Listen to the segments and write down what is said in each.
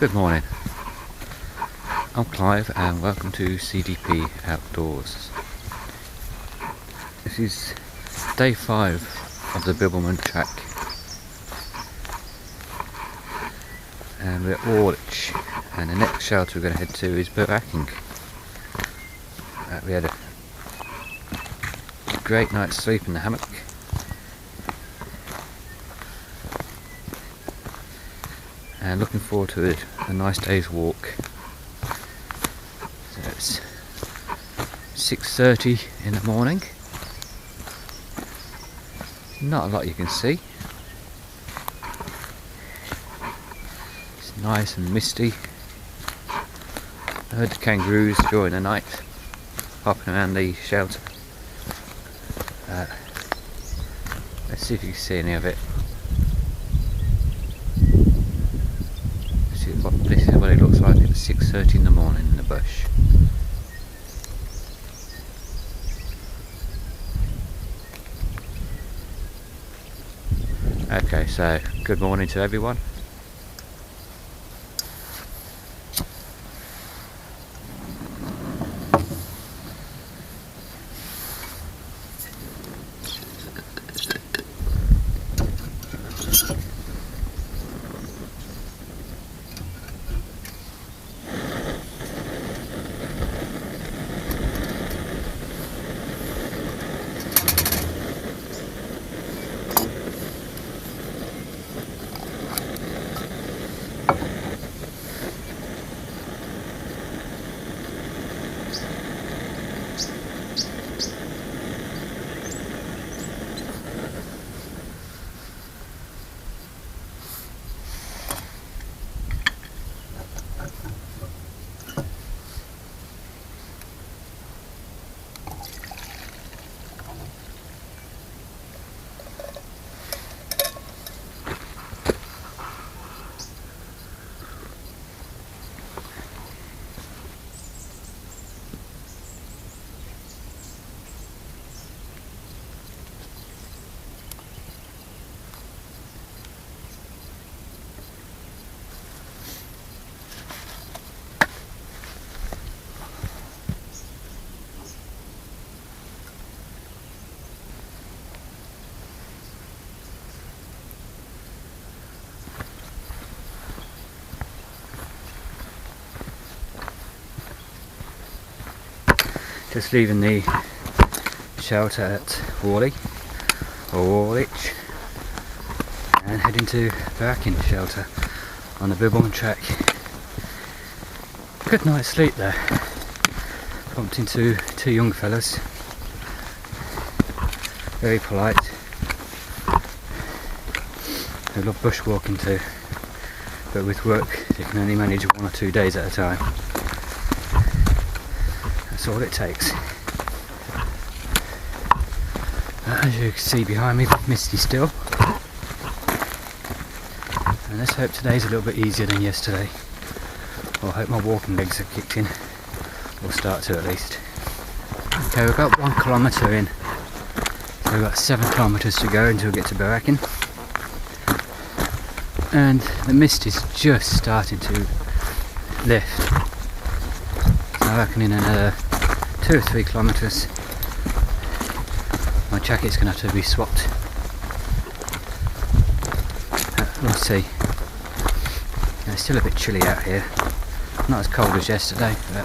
Good morning, I'm Clive and welcome to CDP Outdoors. This is day 5 of the Bibbulmun track and we're at Waalegh, and the next shelter we're going to head to is Beraking. We had a great night's sleep in the hammock. And looking forward to a nice day's walk. So it's 6:30 in the morning. Not a lot you can see. It's nice and misty. I heard the kangaroos during the night hopping around the shelter. Let's see if you can see any of it. This is what it looks like at 6:30 in the morning in the bush. Okay, so good morning to everyone. Just leaving the shelter at Waalegh and heading to Beraking shelter on the Bibbulmun track. Good night's sleep there. Bumped into 2 young fellas, very polite. They love bushwalking too, but with work they can only manage 1 or 2 days at a time. That's all it takes. As you can see behind me, misty still. And let's hope today's a little bit easier than yesterday. Well, I hope my walking legs have kicked in, or start to at least. Okay, we've got 1 kilometre in. So we've got 7 kilometres to go until we get to Beraking. And the mist is just starting to lift. So I reckon in another 2 or 3 kilometres my jacket's going to have to be swapped. We'll see. It's still a bit chilly out here. Not as cold as yesterday, but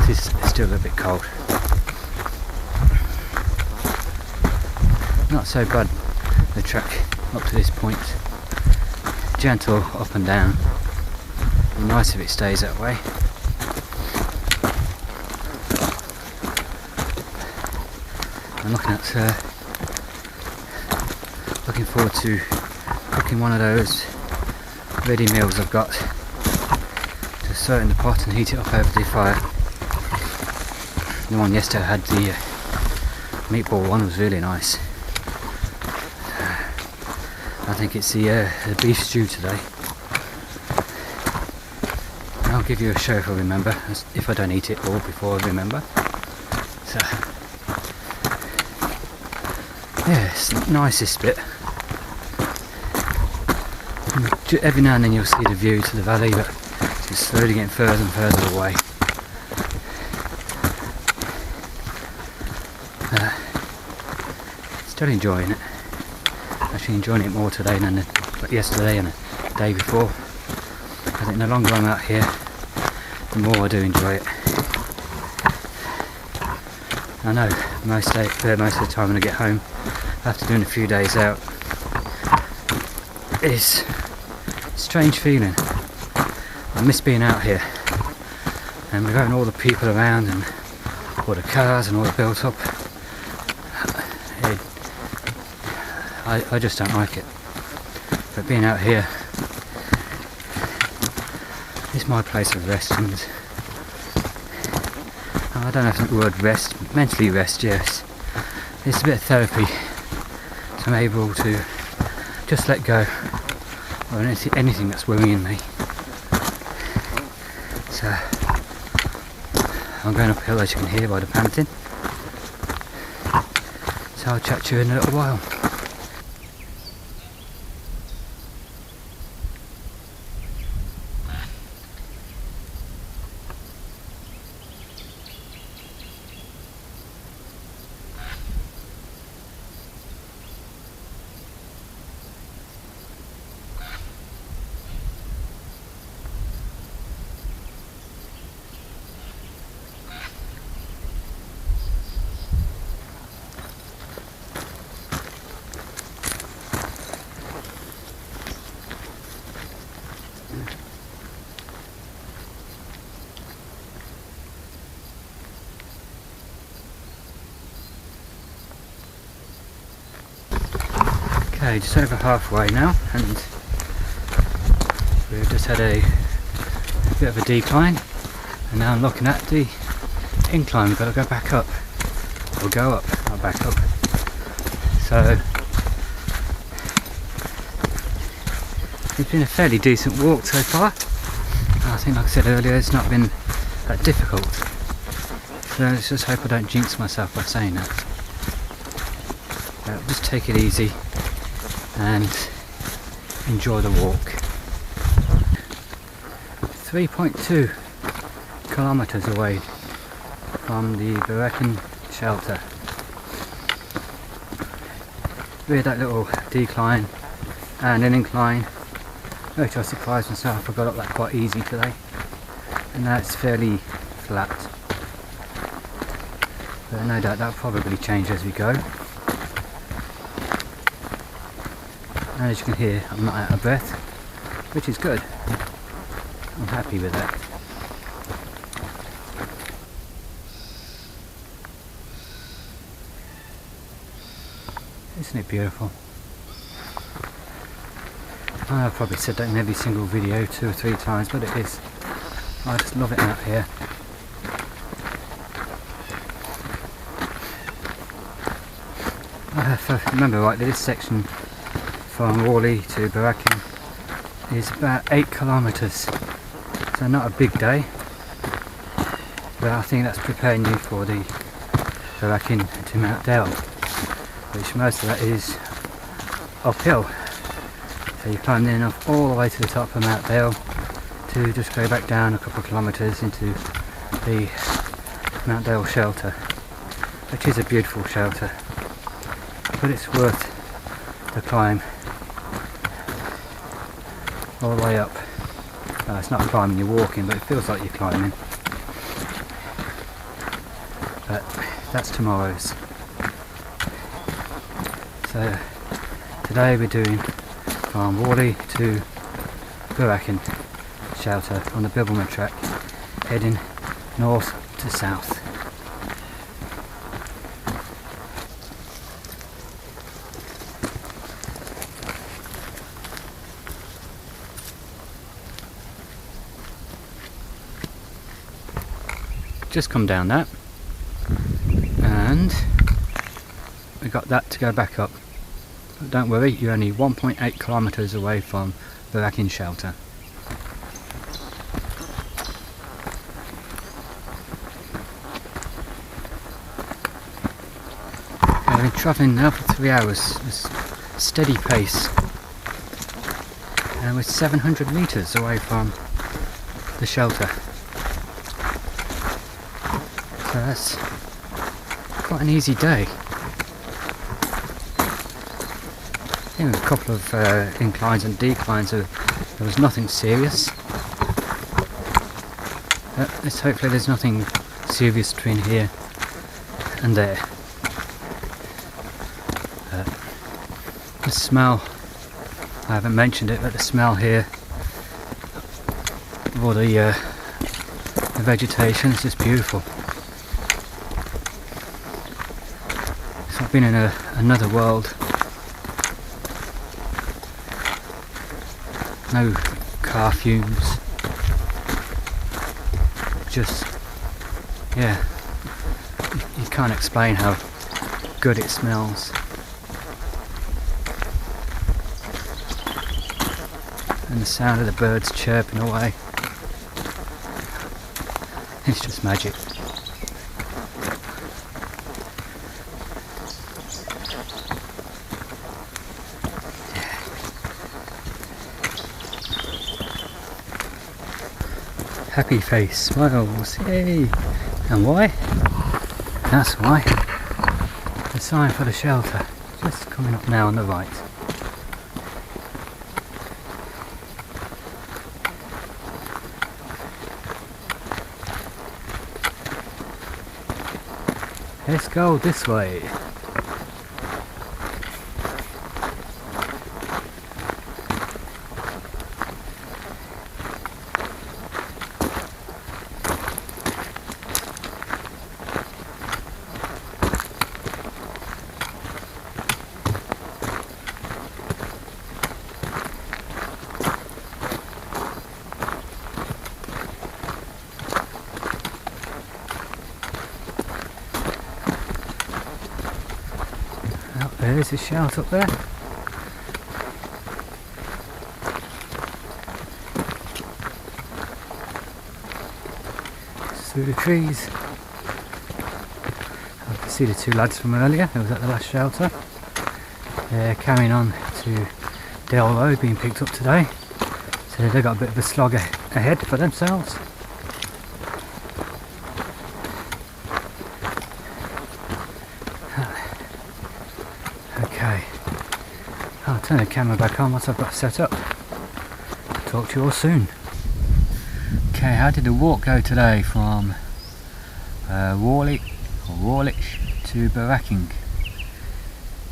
it is still a bit cold. Not so bad, the track up to this point. Gentle up and down. Nice if it stays that way. I'm looking forward to cooking one of those ready meals I've got. Just throw it in the pot and heat it up over the fire. The one yesterday I had, the meatball one, was really nice. I think it's the beef stew today. I'll give you a show if I remember, if I don't eat it all before I remember. So yeah, it's nice this bit. Every now and then you'll see the view to the valley, but it's slowly getting further and further away. Still enjoying it. Actually enjoying it more today than yesterday and the day before. I think the longer I'm out here, the more I do enjoy it. I know most of the time when I get home after doing a few days out, it's a strange feeling. I miss being out here, and we've got all the people around and all the cars and all the built up. I just don't like it. But being out here is my place of rest, and I don't know if the word rest, mentally rest, yes. It's a bit of therapy, so I'm able to just let go of anything that's worrying me. So I'm going uphill, as you can hear by the panting. So I'll chat to you in a little while. Okay, just over halfway now, and we've just had a bit of a decline, and now I'm looking at the incline. We've got to go back up, or go up, not back up. So it's been a fairly decent walk so far. I think, like I said earlier, it's not been that difficult. So let's just hope I don't jinx myself by saying that. Just take it easy and enjoy the walk. 3.2 kilometers away from the Beraking shelter. We had that little decline and an incline, which I surprised myself. I got up that quite easy today, and now it's fairly flat. But no doubt that'll probably change as we go. And as you can hear, I'm not out of breath, which is good. I'm happy with that. Isn't it beautiful? I've probably said that in every single video 2 or 3 times, but it is. I just love it out here. If I remember rightly, this section from Waalegh to Beraking is about 8 kilometres, so not a big day, but I think that's preparing you for the Beraking to Mount Dale, which most of that is uphill. So you climb in enough all the way to the top of Mount Dale to just go back down a couple of kilometres into the Mount Dale shelter, which is a beautiful shelter, but it's worth the climb all the way up. It's not climbing, you're walking, but it feels like you're climbing. But that's tomorrow's. So today we're doing from Waalegh to Beraking shelter on the Bibbulmun track, heading north to south. Just come down that, and we got that to go back up. But don't worry, you're only 1.8 kilometres away from Beraking shelter. I've been travelling now for 3 hours, a steady pace. and we're 700 metres away from the shelter. So that's quite an easy day. A couple of inclines and declines, so there was nothing serious. Hopefully there's nothing serious between here and there. The smell, I haven't mentioned it, but the smell here of all the vegetation is just beautiful. So I've been in another world. No car fumes, just, yeah, you can't explain how good it smells. And the sound of the birds chirping away, it's just magic. Happy face, smiles, yay! And why? That's why. The sign for the shelter, just coming up now on the right. Let's go this way. There's a shout up there. Through the trees. I can see the two lads from earlier who was at the last shelter. They're carrying on to Dale Road, being picked up today. So they've got a bit of a slog ahead for themselves. Okay, I'll turn the camera back on once I've got set up. Talk to you all soon. Okay, how did the walk go today from Waalegh to Beraking?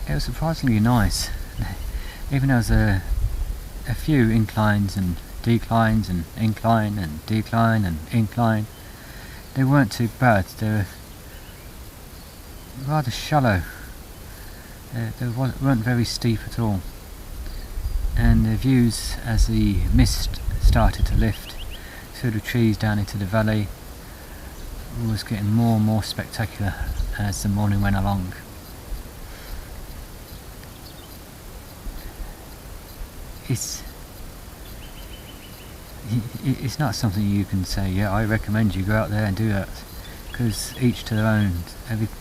It was surprisingly nice. Even though there was a few inclines and declines and incline and decline and incline, they weren't too bad. They were rather shallow. They weren't very steep at all, and the views as the mist started to lift through the trees down into the valley was getting more and more spectacular as the morning went along. It's not something you can say, yeah, I recommend you go out there and do that, because each to their own.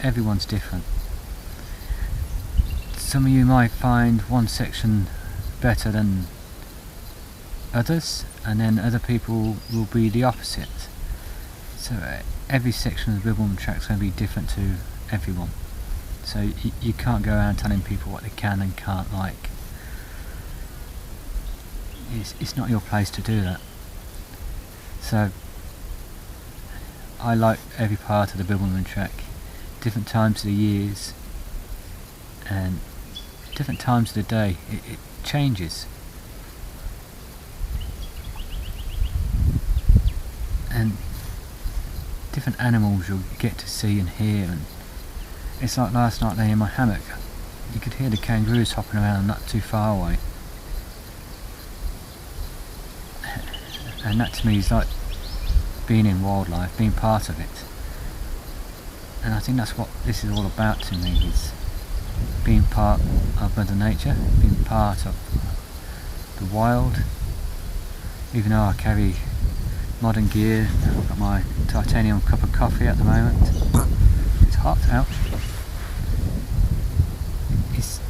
Everyone's different. Some of you might find one section better than others, and then other people will be the opposite. So every section of the Bibbulmun track is going to be different to everyone. So you can't go around telling people what they can and can't like. It's not your place to do that. So I like every part of the Bibbulmun track, different times of the years and different times of the day. It changes, and different animals you'll get to see and hear. And it's like last night laying in my hammock, you could hear the kangaroos hopping around not too far away, and that to me is like being in wildlife, being part of it. And I think that's what this is all about to me, is being part of Mother Nature, being part of the wild. Even though I carry modern gear, I've got my titanium cup of coffee at the moment. It's hot out. It's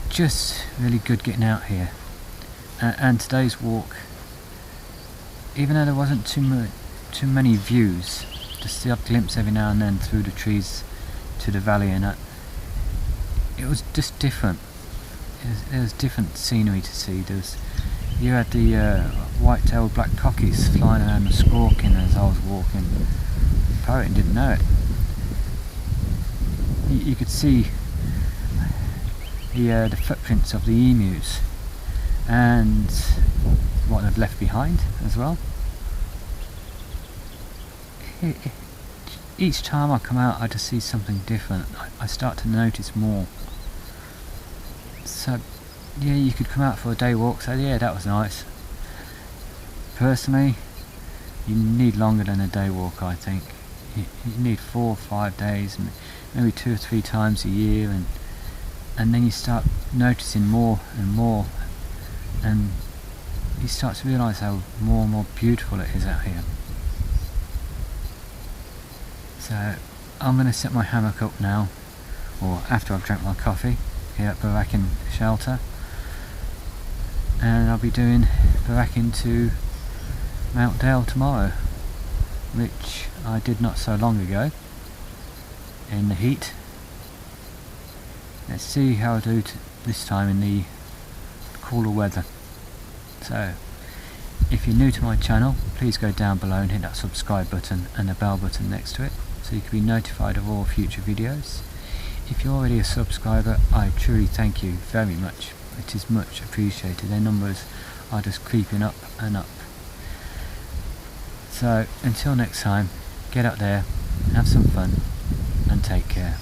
just really good getting out here and today's walk, even though there wasn't too many views, just the odd glimpse every now and then through the trees to the valley and that, it was just different. It was different scenery to see. You had the white-tailed black cockies flying around and squawking as I was walking. Beraking didn't know it. You could see the footprints of the emus and what they've left behind as well. Each time I come out I just see something different. I start to notice more. So yeah, you could come out for a day walk, say yeah, that was nice. Personally, you need longer than a day walk, I think. You need 4 or 5 days, maybe 2 or 3 times a year, and then you start noticing more and more, and you start to realise how more and more beautiful it is out here. So I'm going to set my hammock up now, or after I've drank my coffee here at Beraking shelter, and I'll be doing Beraking to Mount Dale tomorrow, which I did not so long ago in the heat. Let's see how I do this time in the cooler weather. So if you're new to my channel, please go down below and hit that subscribe button and the bell button next to it so you can be notified of all future videos. If you're already a subscriber, I truly thank you very much. It is much appreciated. Their numbers are just creeping up and up. So until next time, get out there, have some fun and take care.